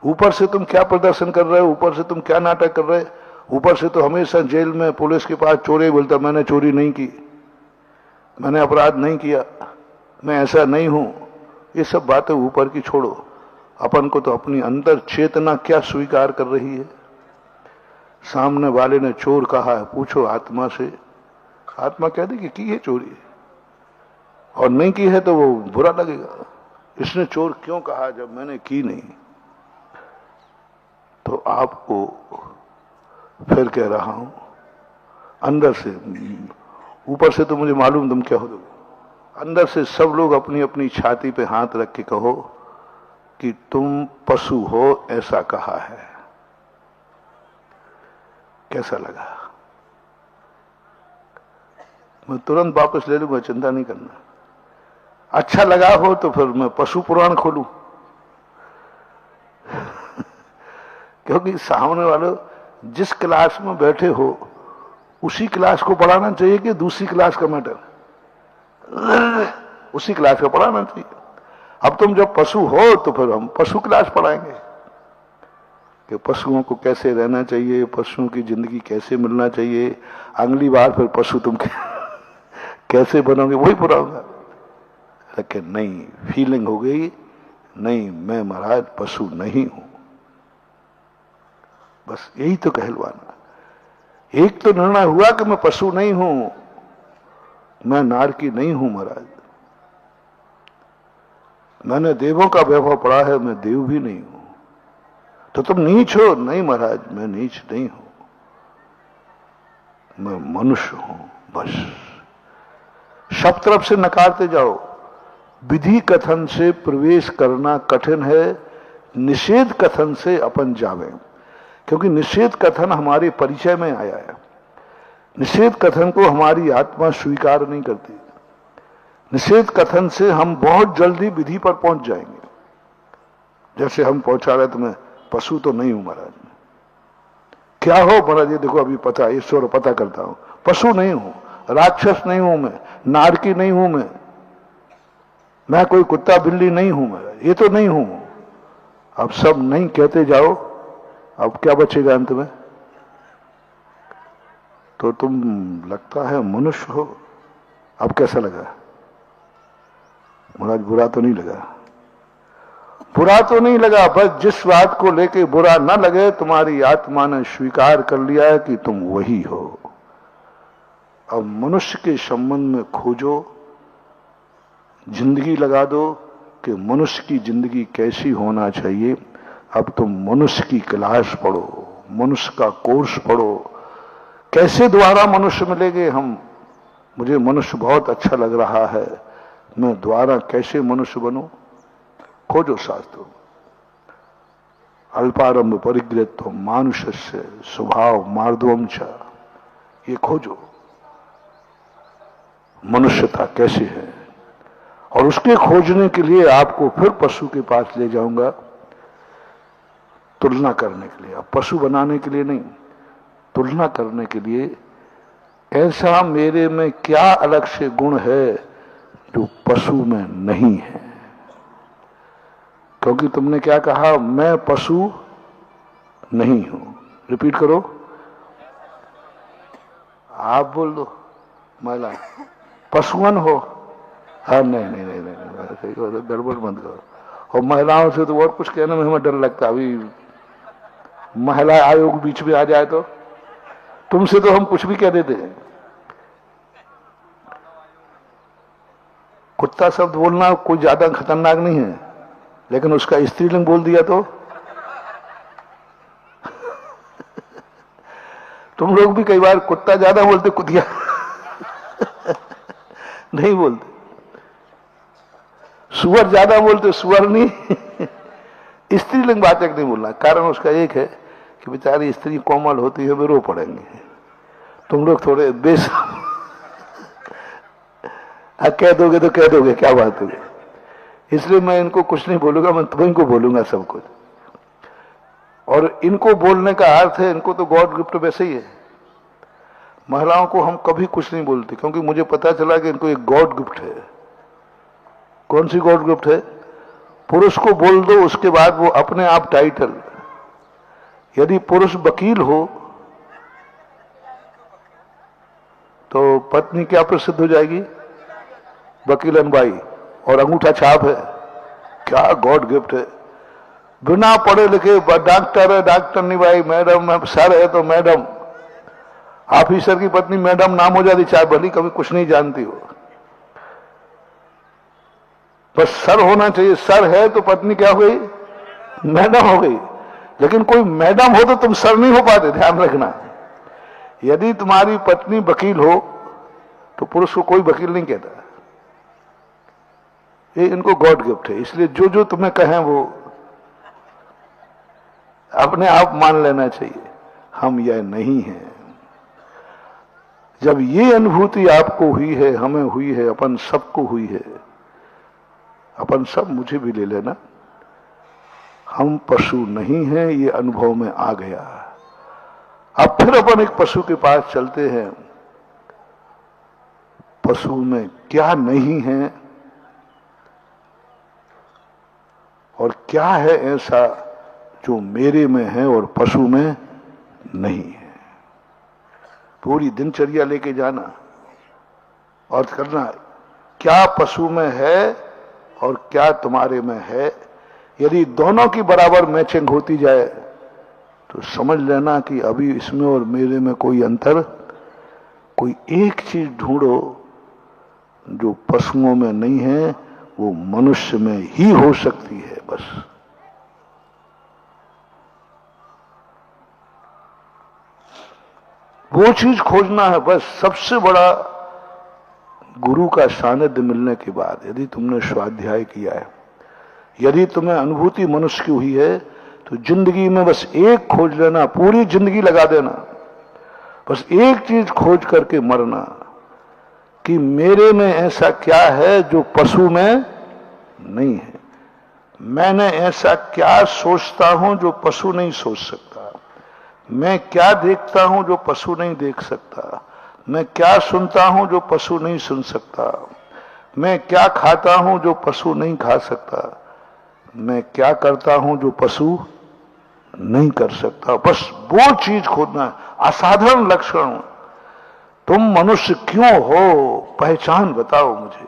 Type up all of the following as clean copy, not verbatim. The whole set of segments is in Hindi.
ऊपर से तुम क्या प्रदर्शन कर रहे हो, ऊपर से तुम क्या नाटक कर रहे हो, ऊपर से तो हमेशा जेल में पुलिस के पास चोरी बोलता, मैंने चोरी नहीं की, मैंने अपराध नहीं किया, मैं ऐसा नहीं हूं। ये सब बातें ऊपर की छोड़ो, अपन को तो अपनी अंदर चेतना क्या स्वीकार कर रही है। सामने वाले ने चोर कहा है, पूछो आत्मा से, आत्मा कह दे कि की है चोरी, और नहीं की है तो वो बुरा लगेगा, इसने चोर क्यों कहा जब मैंने की नहीं। तो आपको फिर कह रहा हूं, अंदर से, ऊपर से तो मुझे मालूम तुम क्या हो दोगे, अंदर से सब लोग अपनी अपनी छाती पे हाथ रख के कहो कि तुम पशु हो, ऐसा कहा है। कैसा लगा? मैं तुरंत वापस ले लूंगा, चिंता नहीं करना। अच्छा लगा हो तो फिर मैं पशु पुराण खोलूं क्योंकि सामने वाले जिस क्लास में बैठे हो उसी क्लास को पढ़ाना चाहिए कि दूसरी क्लास का मैटर, उसी क्लास का पढ़ाना चाहिए। अब तुम जब पशु हो तो फिर हम पशु क्लास पढ़ाएंगे कि पशुओं को कैसे रहना चाहिए, पशुओं की जिंदगी कैसे मिलना चाहिए। अगली बार फिर पशु तुम कैसे बनोगे वही पढ़ाऊंगा। लेकिन नहीं, फीलिंग हो गई, नहीं मैं महाराज पशु नहीं हूं। बस यही तो कहलवाना। एक तो निर्णय हुआ कि मैं पशु नहीं हूं, मैं नारकी नहीं हूं महाराज। मैंने देवों का वैभव पढ़ा है, मैं देव भी नहीं हूं। तो तुम नीच हो? नहीं महाराज, मैं नीच नहीं हूं, मैं मनुष्य हूं। बस सब तरफ से नकारते जाओ। विधि कथन से प्रवेश करना कठिन है, निषेध कथन से अपन जावे। क्योंकि निषेध कथन हमारे परिचय में आया है। निषेध कथन को हमारी आत्मा स्वीकार नहीं करती। निषेध कथन से हम बहुत जल्दी विधि पर पहुंच जाएंगे। जैसे हम पहुंचा रहे, तो मैं पशु तो नहीं हूं महाराज। क्या हो महाराज? ये देखो अभी पता, ईश्वर पता करता हूं, पशु नहीं हूं, राक्षस नहीं हूं मैं, नारकी नहीं हूं मैं कोई कुत्ता बिल्ली नहीं हूं महाराज, ये तो नहीं हूं। अब सब नहीं कहते जाओ, अब क्या बचेगा अंत में? तो तुम लगता है मनुष्य हो। अब कैसा लगा महाराज? बुरा तो नहीं लगा? बुरा तो नहीं लगा। बस जिस बात को लेके बुरा ना लगे, तुम्हारी आत्मा ने स्वीकार कर लिया है कि तुम वही हो। अब मनुष्य के संबंध में खोजो, जिंदगी लगा दो कि मनुष्य की जिंदगी कैसी होना चाहिए। अब तुम मनुष्य की क्लास पढ़ो, मनुष्य का कोर्स पढ़ो। कैसे दोबारा मनुष्य मिलेंगे हम? मुझे मनुष्य बहुत अच्छा लग रहा है, मैं दोबारा कैसे मनुष्य बनूं? खोजो शास्त्रों। अल्पारंभ परिग्रह मानुषस्य स्वभाव मार्दवम च, ये खोजो मनुष्यता कैसे है। और उसके खोजने के लिए आपको फिर पशु के पास ले जाऊंगा, तुलना करने के लिए। अब पशु बनाने के लिए नहीं, तुलना करने के लिए, ऐसा मेरे में क्या अलग से गुण है जो पशु में नहीं है। क्योंकि तुमने क्या कहा? मैं पशु नहीं हूं। रिपीट करो, आप बोल दो। महिला पशुअन हो? हाँ, नहीं नहीं नहीं नहीं, गड़बड़ मत करो। और महिलाओं से तो और कुछ कहने में हमें डर लगता। अभी महिला आयोग बीच में आ जाए तो तुमसे तो हम कुछ भी कह देते हैं। कुत्ता शब्द बोलना कोई ज्यादा खतरनाक नहीं है, लेकिन उसका स्त्रीलिंग बोल दिया तो तुम लोग भी कई बार कुत्ता ज्यादा बोलते, कुतिया नहीं बोलते। सुअर ज्यादा बोलते, सुअर नहीं स्त्रीलिंग वाचक नहीं बोलना। कारण उसका एक है कि बेचारी स्त्री कोमल होती है, वे रो पड़ेंगे। तुम लोग थोड़े बेस कह दोगे तो कह दोगे, क्या बात होगी। इसलिए मैं इनको कुछ नहीं बोलूंगा, मैं तुम्हें को बोलूंगा सब कुछ। और इनको बोलने का अर्थ है, इनको तो गॉड गिफ्ट वैसे ही है। महिलाओं को हम कभी कुछ नहीं बोलते, क्योंकि मुझे पता चला कि इनको एक गॉड गिफ्ट है। कौन सी गॉड गिफ्ट है? पुरुष को बोल दो, उसके बाद वो अपने आप टाइटल। यदि पुरुष वकील हो तो पत्नी क्या प्रसिद्ध हो जाएगी? वकीलन बाई, और अंगूठा छाप है। क्या गॉड गिफ्ट है। बिना पढ़े लिखे डॉक्टर है, डॉक्टर नहीं भाई, मैडम है, सर है तो मैडम। ऑफिसर की पत्नी मैडम नाम हो जाती, चाहे भली कभी कुछ नहीं जानती हो, बस सर होना चाहिए। सर है तो पत्नी क्या हो गई? मैडम हो गई। लेकिन कोई मैडम हो तो तुम सर नहीं हो पाते, ध्यान रखना। यदि तुम्हारी पत्नी वकील हो तो पुरुष को कोई वकील नहीं कहता। ये इनको गॉड गिफ्ट है। इसलिए जो जो तुम्हें कहें वो अपने आप मान लेना चाहिए, हम यह नहीं हैं। जब ये अनुभूति आपको हुई है, हमें हुई है, अपन सबको हुई है, अपन सब, मुझे भी ले लेना, हम पशु नहीं हैं, ये अनुभव में आ गया। अब फिर अपन एक पशु के पास चलते हैं। पशु में क्या नहीं है और क्या है ऐसा जो मेरे में है और पशु में नहीं है। पूरी दिनचर्या लेके जाना और करना, क्या पशु में है और क्या तुम्हारे में है। यदि दोनों की बराबर मैचिंग होती जाए तो समझ लेना कि अभी इसमें और मेरे में कोई अंतर, कोई एक चीज ढूंढो जो पशुओं में नहीं है, वो मनुष्य में ही हो सकती है। बस वो चीज खोजना है। बस सबसे बड़ा गुरु का सानिध्य मिलने के बाद, यदि तुमने स्वाध्याय किया है, यदि तुम्हें अनुभूति मनुष्य की हुई है, तो जिंदगी में बस एक खोज लेना, पूरी जिंदगी लगा देना, बस एक चीज खोज करके मरना कि मेरे में ऐसा क्या है जो पशु में नहीं है। मैंने ऐसा क्या सोचता हूं जो पशु नहीं सोच सकता। मैं क्या देखता हूं जो पशु नहीं देख सकता। मैं क्या सुनता हूं जो पशु नहीं सुन सकता। मैं क्या खाता हूं जो पशु नहीं खा सकता। मैं क्या करता हूं जो पशु नहीं कर सकता। बस वो चीज खोजना है। असाधारण लक्षण, तुम मनुष्य क्यों हो, पहचान बताओ मुझे।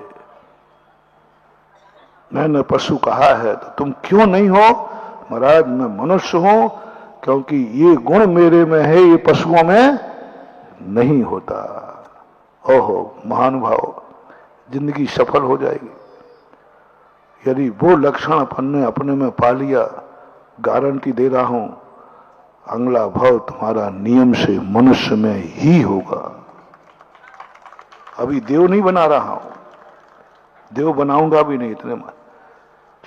मैंने पशु कहा है तो तुम क्यों नहीं हो? महाराज मैं मनुष्य हूं क्योंकि ये गुण मेरे में है, ये पशुओं में नहीं होता। ओहो महानुभाव, जिंदगी सफल हो जाएगी यदि वो लक्षण अपन ने अपने में पा लिया। गारंटी दे रहा हूं, अगला भाव तुम्हारा नियम से मनुष्य में ही होगा। अभी देव नहीं बना रहा हूं, देव बनाऊंगा भी नहीं इतने में,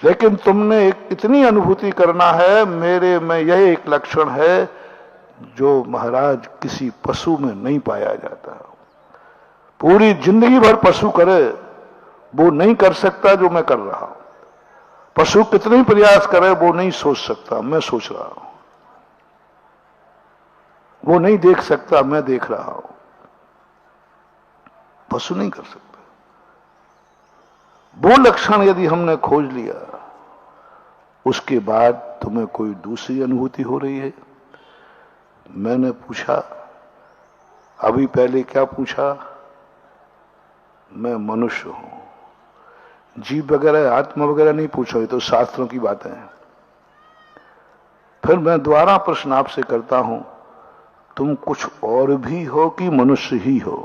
लेकिन तुमने एक इतनी अनुभूति करना है, मेरे में यह एक लक्षण है जो महाराज किसी पशु में नहीं पाया जाता। पूरी जिंदगी भर पशु करे वो नहीं कर सकता जो मैं कर रहा हूं। पशु कितने ही प्रयास करे वो नहीं सोच सकता, मैं सोच रहा हूं। वो नहीं देख सकता, मैं देख रहा हूं। पशु नहीं कर सकता। वो लक्षण यदि हमने खोज लिया, उसके बाद तुम्हें कोई दूसरी अनुभूति हो रही है। मैंने पूछा, अभी पहले क्या पूछा? मैं मनुष्य हूं। जीव वगैरह आत्मा वगैरह नहीं पूछो, ये तो शास्त्रों की बातें हैं। फिर मैं दोबारा प्रश्न आपसे करता हूं, तुम कुछ और भी हो कि मनुष्य ही हो,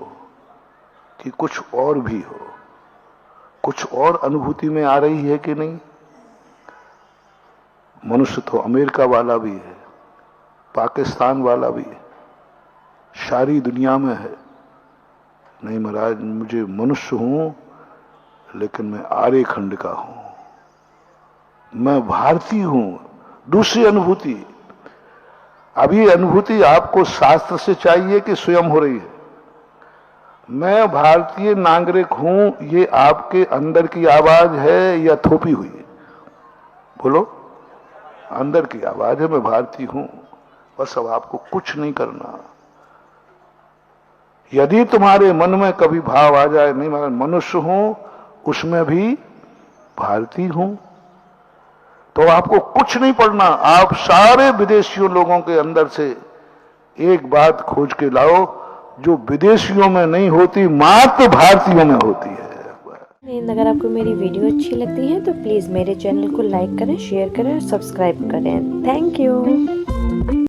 कि कुछ और भी हो? कुछ और अनुभूति में आ रही है कि नहीं? मनुष्य तो अमेरिका वाला भी है, पाकिस्तान वाला भी है, सारी दुनिया में है। नहीं महाराज, मुझे मनुष्य हूं लेकिन मैं आर्यखंड का हूं, मैं भारतीय हूं। दूसरी अनुभूति। अब ये अनुभूति आपको शास्त्र से चाहिए कि स्वयं हो रही है? मैं भारतीय नागरिक हूं, ये आपके अंदर की आवाज है या थोपी हुई है? बोलो। अंदर की आवाज है, मैं भारतीय हूं। बस अब आपको कुछ नहीं करना। यदि तुम्हारे मन में कभी भाव आ जाए, नहीं मैं मनुष्य हूं, उसमें भी भारतीय हूं, तो आपको कुछ नहीं पढ़ना, आप सारे विदेशियों लोगों के अंदर से एक बात खोज के लाओ जो विदेशियों में नहीं होती, मात्र भारतीयों में होती है। अगर आपको मेरी वीडियो अच्छी लगती है तो प्लीज़ मेरे चैनल को लाइक करें, शेयर करें और सब्सक्राइब करें। Thank you.